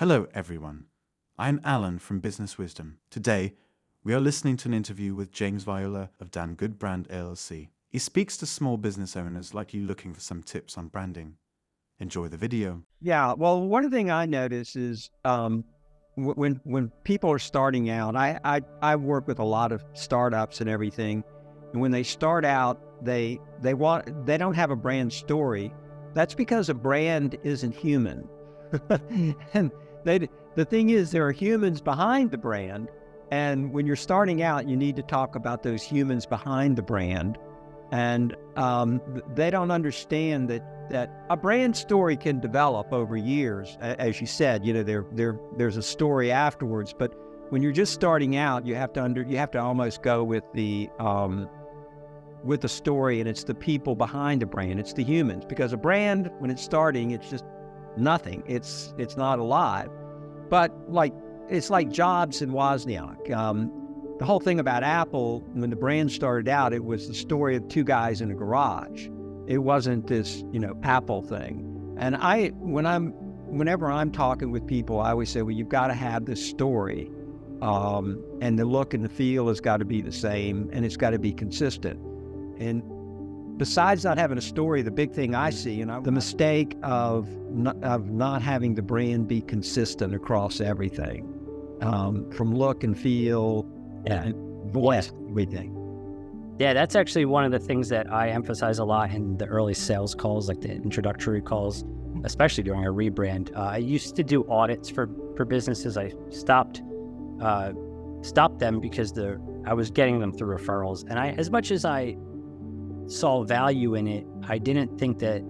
Hello, everyone. I'm Alan from Business Wisdom. Today, we are listening to an interview with James Viola of Dan Good Brand LLC. He speaks to small business owners like you looking for some tips on branding. Enjoy the video. Yeah, well, one thing I notice is when people are starting out, I work with a lot of startups and everything, and when they start out, they don't have a brand story. That's because a brand isn't human, and the thing is there are humans behind the brand, and when you're starting out, you need to talk about those humans behind the brand, and they don't understand that a brand story can develop over years. As you said, there's a story afterwards, but when you're just starting out, you have to almost go with the story, and it's the people behind the brand, it's the humans, because a brand, when it's starting, it's just nothing. It's not alive. But it's like Jobs and Wozniak. The whole thing about Apple, when the brand started out, it was the story of two guys in a garage. It wasn't this, Apple thing. And whenever I'm talking with people, I always say, well, you've got to have this story. And the look and the feel has got to be the same, and it's got to be consistent. And besides not having a story, the big thing I see, the mistake of not having the brand be consistent across everything, from look and feel and voice, everything. Yeah, that's actually one of the things that I emphasize a lot in the early sales calls, like the introductory calls, especially during a rebrand. I used to do audits for businesses. I stopped them because I was getting them through referrals. And as much as I saw value in it, I didn't think that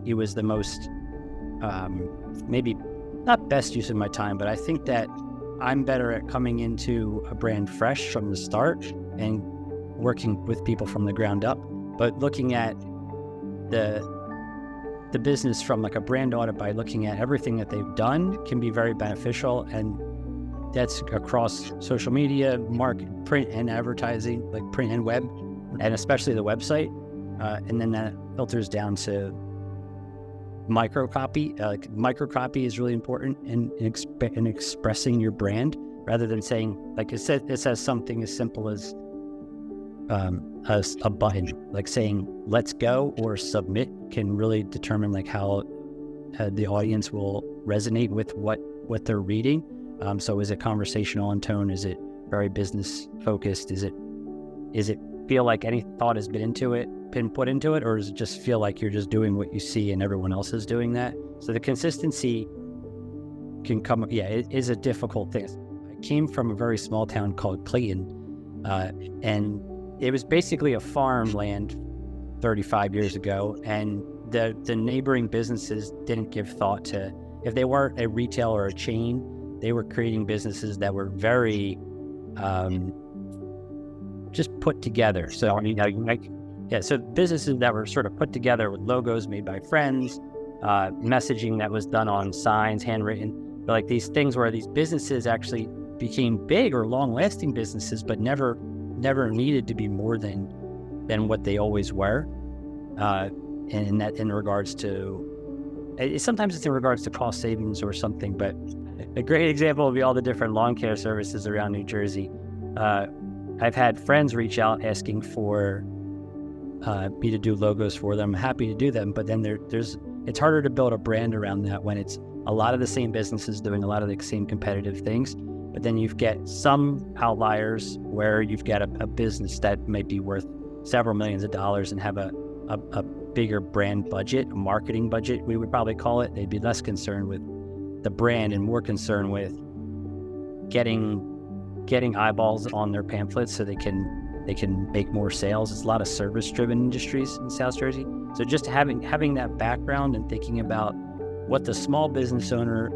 it was the most, maybe not best use of my time, but I think that I'm better at coming into a brand fresh from the start and working with people from the ground up, but looking at the business from like a brand audit by looking at everything that they've done can be very beneficial. And that's across social media, market, print and advertising, like print and web, and especially the website. And then that filters down to micro copy. Micro-copy is really important in expressing your brand, rather than saying, like it says something as simple as a button, like saying let's go or submit can really determine like how the audience will resonate with what they're reading. So is it conversational in tone? Is it very business focused? Is it feel like any thought has been put into it, or does it just feel like you're just doing what you see and everyone else is doing that? So the consistency can come, it is a difficult thing. I came from a very small town called Clayton, and it was basically a farmland 35 years ago, and the neighboring businesses didn't give thought to, if they weren't a retail or a chain, they were creating businesses that were very just put together. So so businesses that were sort of put together with logos made by friends, messaging that was done on signs, handwritten, but like these things where these businesses actually became big or long-lasting businesses, but never needed to be more than what they always were. And that in regards to, sometimes it's in regards to cost savings or something, but a great example would be all the different lawn care services around New Jersey. I've had friends reach out asking for me to do logos for them. I'm happy to do them, but then it's harder to build a brand around that when it's a lot of the same businesses doing a lot of the same competitive things. But then you've got some outliers where you've got a business that might be worth several millions of dollars and have a bigger brand budget, a marketing budget, we would probably call it. They'd be less concerned with the brand and more concerned with getting eyeballs on their pamphlets so they can make more sales. It's a lot of service-driven industries in South Jersey. So just having that background and thinking about what the small business owner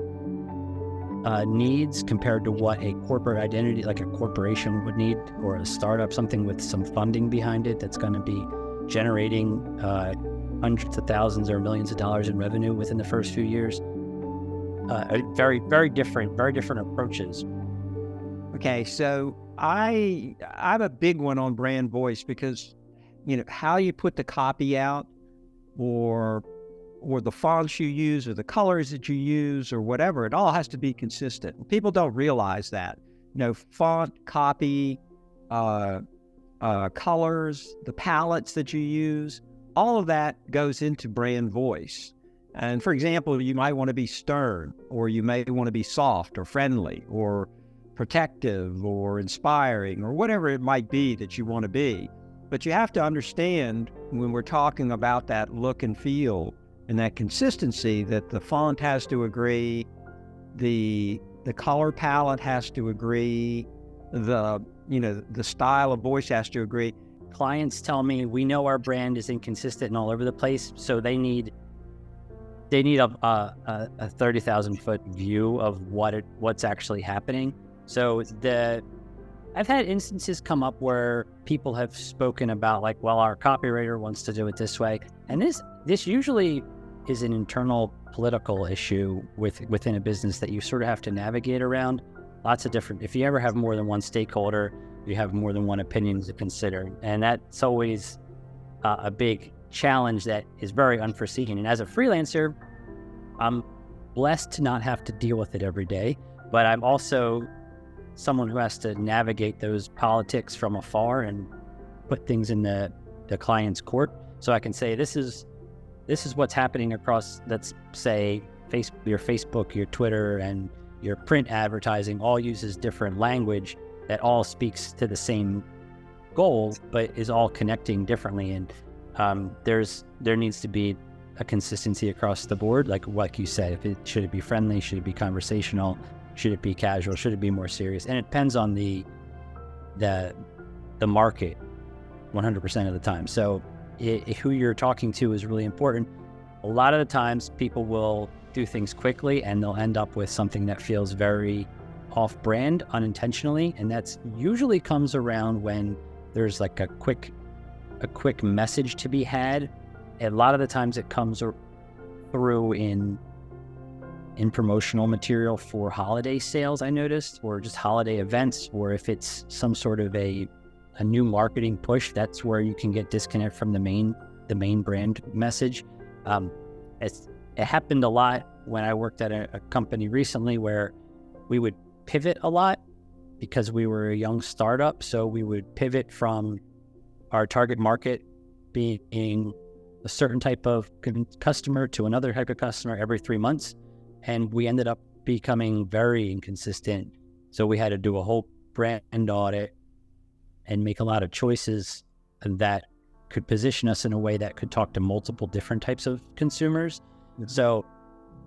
needs compared to what a corporate identity, like a corporation would need, or a startup, something with some funding behind it that's going to be generating hundreds of thousands or millions of dollars in revenue within the first few years. Very, very different approaches. Okay, so I'm a big one on brand voice, because how you put the copy out, or or the fonts you use or the colors that you use or whatever, it all has to be consistent. People don't realize that. Font, copy, colors, the palettes that you use, all of that goes into brand voice. And for example, you might want to be stern, or you may want to be soft or friendly or protective or inspiring or whatever it might be that you want to be. But you have to understand when we're talking about that look and feel and that consistency that the font has to agree, the color palette has to agree, the style of voice has to agree. Clients tell me, we know our brand is inconsistent and all over the place, so they need a 30,000 foot view of what's actually happening. So I've had instances come up where people have spoken about like, well, our copywriter wants to do it this way, and this usually is an internal political issue within a business that you sort of have to navigate around. Lots of different. If you ever have more than one stakeholder, you have more than one opinion to consider, and that's always a big challenge that is very unforeseen. And as a freelancer, I'm blessed to not have to deal with it every day, but I'm also someone who has to navigate those politics from afar and put things in the client's court. So I can say, this is what's happening across, let's say, your Facebook, your Twitter, and your print advertising all uses different language that all speaks to the same goal, but is all connecting differently. And there needs to be a consistency across the board. Like you said, should it be friendly? Should it be conversational? Should it be casual? Should it be more serious? And it depends on the market 100% of the time. So who you're talking to is really important. A lot of the times people will do things quickly and they'll end up with something that feels very off-brand unintentionally. And that's usually comes around when there's like a quick message to be had. A lot of the times it comes through in promotional material for holiday sales, I noticed, or just holiday events, or if it's some sort of a new marketing push, that's where you can get disconnect from the main brand message. It happened a lot when I worked at a company recently where we would pivot a lot because we were a young startup. So we would pivot from our target market being a certain type of customer to another type of customer every 3 months. And we ended up becoming very inconsistent. So we had to do a whole brand audit and make a lot of choices that could position us in a way that could talk to multiple different types of consumers. So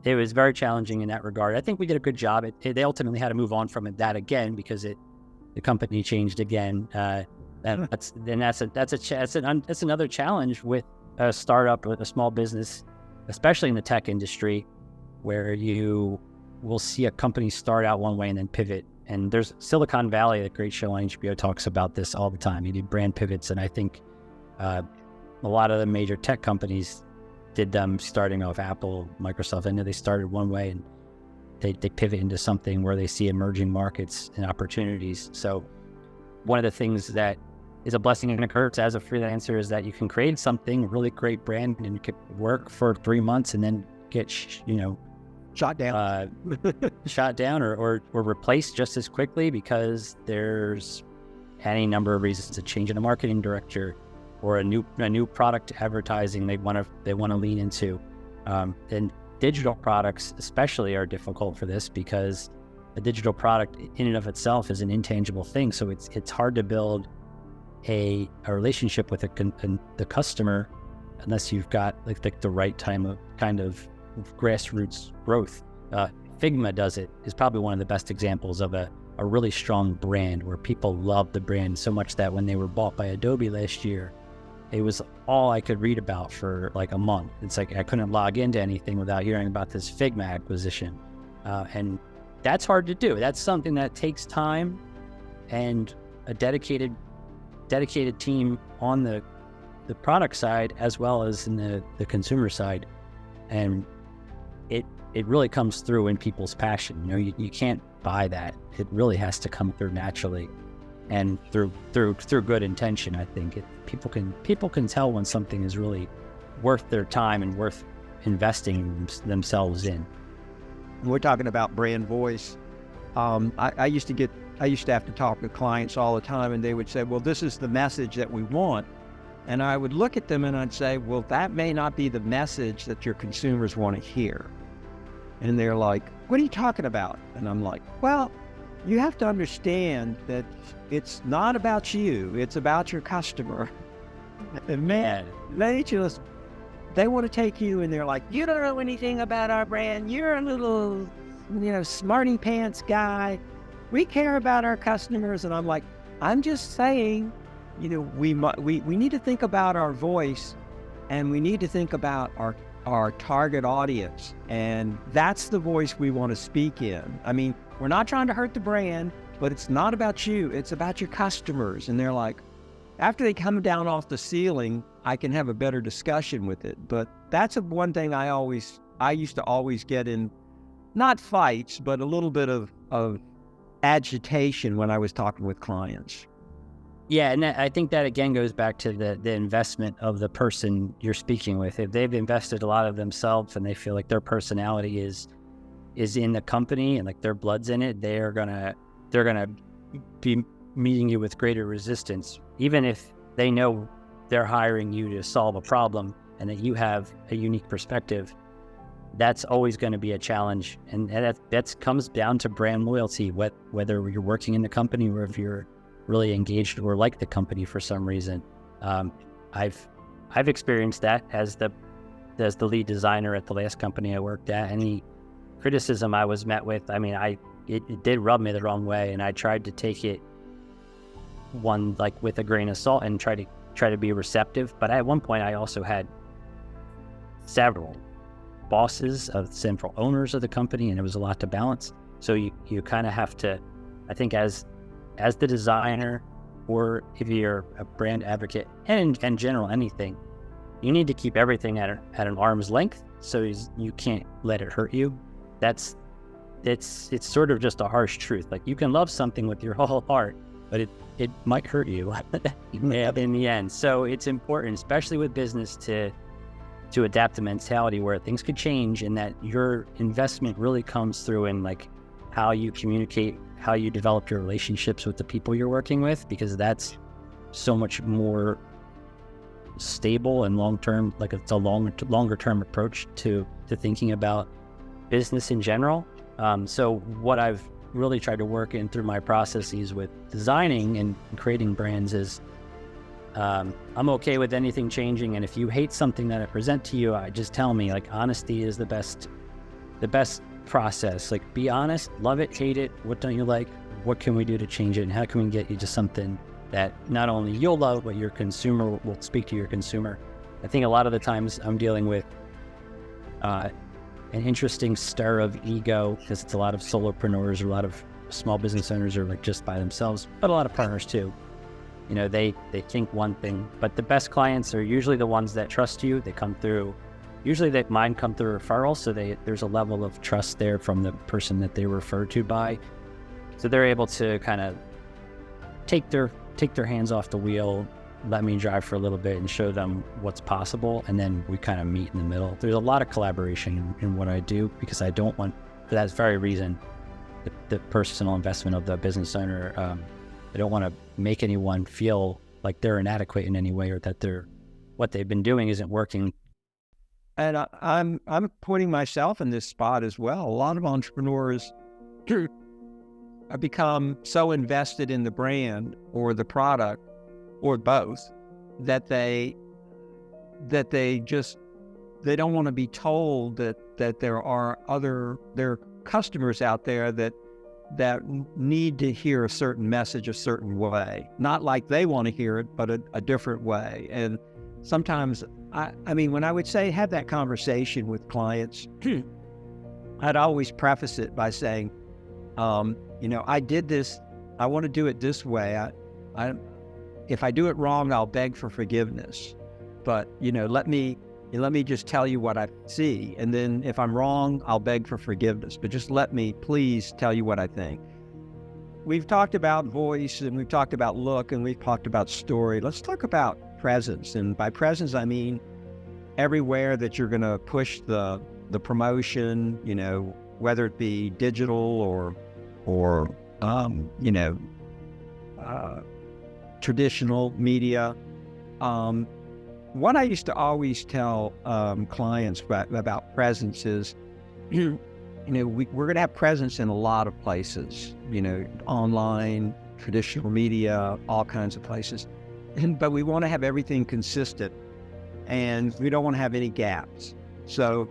it was very challenging in that regard. I think we did a good job. They ultimately had to move on from that again because the company changed again. That's another challenge with a startup, with a small business, especially in the tech industry, where you will see a company start out one way and then pivot. And there's Silicon Valley, the great show on HBO, talks about this all the time. You do brand pivots, and I think a lot of the major tech companies did them starting off. Apple, Microsoft, I know they started one way and they pivot into something where they see emerging markets and opportunities. So one of the things that is a blessing and a curse as a freelancer is that you can create something, a really great brand, and it could work for 3 months and then get, shot down or replaced just as quickly because there's any number of reasons. To change in a marketing director or a new product advertising they want to lean into. And digital products especially are difficult for this because a digital product in and of itself is an intangible thing. So it's hard to build a relationship with the customer unless you've got like the right time of kind of grassroots growth. Figma is probably one of the best examples of a really strong brand where people love the brand so much that when they were bought by Adobe last year, it was all I could read about for like a month. It's like I couldn't log into anything without hearing about this Figma acquisition. And that's hard to do. That's something that takes time and a dedicated team on the product side as well as in the consumer side. And it really comes through in people's passion. You can't buy that. It really has to come through naturally and through good intention. I think people can tell when something is really worth their time and worth investing themselves in. We're talking about brand voice. I used to have to talk to clients all the time, and they would say, well, this is the message that we want. And I would look at them and I'd say, well, that may not be the message that your consumers want to hear. And they're like, what are you talking about? And I'm like, well, you have to understand that it's not about you, it's about your customer. And man, they want to take you and they're like, you don't know anything about our brand. You're a little, smarty pants guy. We care about our customers. And I'm like, I'm just saying, we need to think about our voice, and we need to think about our target audience. And that's the voice we want to speak in. I mean, we're not trying to hurt the brand, but it's not about you. It's about your customers. And they're like, after they come down off the ceiling, I can have a better discussion with it. But that's one thing I used to always get in, not fights, but a little bit of agitation when I was talking with clients. Yeah, and I think that again goes back to the investment of the person you're speaking with. If they've invested a lot of themselves and they feel like their personality is in the company and like their blood's in it, they're gonna be meeting you with greater resistance, even if they know they're hiring you to solve a problem and that you have a unique perspective. That's always going to be a challenge, and that comes down to brand loyalty. Whether you're working in the company or if you're really engaged or like the company for some reason. I've experienced that as the lead designer at the last company I worked at. Any criticism I was met with, I mean, it did rub me the wrong way, and I tried to take it with a grain of salt and try to be receptive. But at one point, I also had several bosses of central owners of the company, and it was a lot to balance. So you kind of have to, I think, as the designer, or if you're a brand advocate, and in general anything, you need to keep everything at an arm's length, so you can't let it hurt you. It's sort of just a harsh truth. Like, you can love something with your whole heart, but it might hurt you in the end. So it's important, especially with business, to adapt the mentality where things could change, and that your investment really comes through in like how you communicate, how you develop your relationships with the people you're working with, because that's so much more stable and long-term. Like, it's a longer term approach to thinking about business in general. So what I've really tried to work in through my processes with designing and creating brands is, I'm okay with anything changing. And if you hate something that I present to you, just tell me. Like, honesty is the best process. Like, be honest, love it, hate it, what don't you like, what can we do to change it, and how can we get you to something that not only you'll love, but your consumer will speak to your consumer. I think a lot of the times I'm dealing with an interesting stir of ego, because it's a lot of solopreneurs or a lot of small business owners are like just by themselves, but a lot of partners too. They think one thing, but the best clients are usually the ones that trust you. They come through, usually mine come through referral, so there's a level of trust there from the person that they were referred to by. So they're able to kind of take their hands off the wheel, let me drive for a little bit and show them what's possible, and then we kind of meet in the middle. There's a lot of collaboration in what I do, because I don't want, for that very reason, the personal investment of the business owner. I don't want to make anyone feel like they're inadequate in any way, or that what they've been doing isn't working. And I'm putting myself in this spot as well. A lot of entrepreneurs have become so invested in the brand or the product or both that they don't want to be told that there are customers out there that need to hear a certain message a certain way, not like they want to hear it, but a different way. And sometimes, I mean, when I would say have that conversation with clients, I'd always preface it by saying, I did this, I want to do it this way. If I do it wrong, I'll beg for forgiveness. But, let me just tell you what I see. And then if I'm wrong, I'll beg for forgiveness. But just let me please tell you what I think. We've talked about voice, and we've talked about look, and we've talked about story. Let's talk about presence. And by presence, I mean, everywhere that you're going to push the promotion, whether it be digital or traditional media. What I used to always tell clients about presence is, we're going to have presence in a lot of places, online, traditional media, all kinds of places. But we want to have everything consistent, and we don't want to have any gaps. So,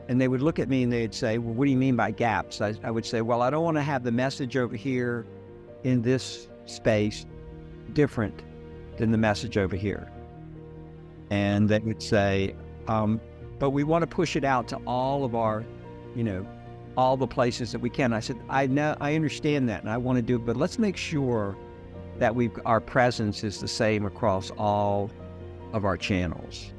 and they would look at me and they'd say, well, what do you mean by gaps? I would say, well, I don't want to have the message over here in this space different than the message over here. And they would say, but we want to push it out to all of our, all the places that we can. I said, I understand that, and I want to do it, but let's make sure that our presence is the same across all of our channels.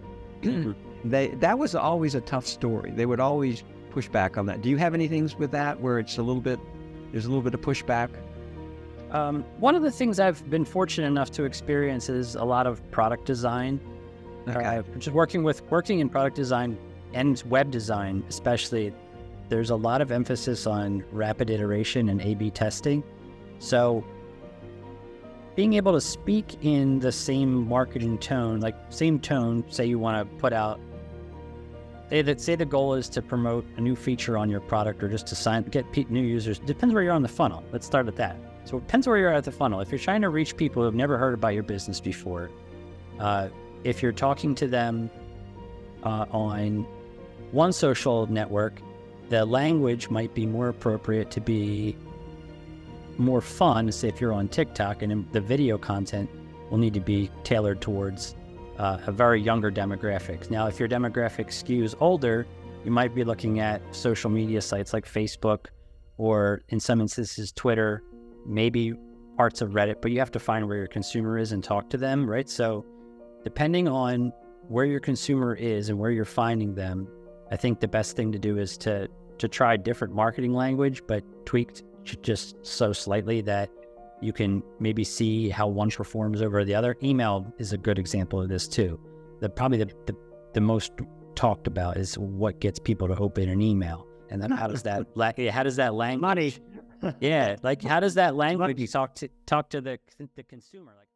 That was always a tough story. They would always push back on that. Do you have anything with that where there's a little bit of pushback? One of the things I've been fortunate enough to experience is a lot of product design. Okay. Just working in product design and web design, especially, there's a lot of emphasis on rapid iteration and A/B testing. So being able to speak in the same marketing tone, say you want to put out, say the goal is to promote a new feature on your product or just to get new users. Depends where you're on the funnel. Let's start at that. So it depends where you're at the funnel. If you're trying to reach people who have never heard about your business before, if you're talking to them on one social network, the language might be more appropriate to be more fun. Say if you're on TikTok, and the video content will need to be tailored towards a very younger demographic. Now, if your demographic skews older, you might be looking at social media sites like Facebook, or in some instances, Twitter, maybe parts of Reddit, but you have to find where your consumer is and talk to them, right? So depending on where your consumer is and where you're finding them, I think the best thing to do is to try different marketing language, but tweaked just so slightly that you can maybe see how one performs over the other. Email is a good example of this too. Probably the most talked about is what gets people to open an email, and then how does that language Money. yeah, like how does that language talk to the consumer? Like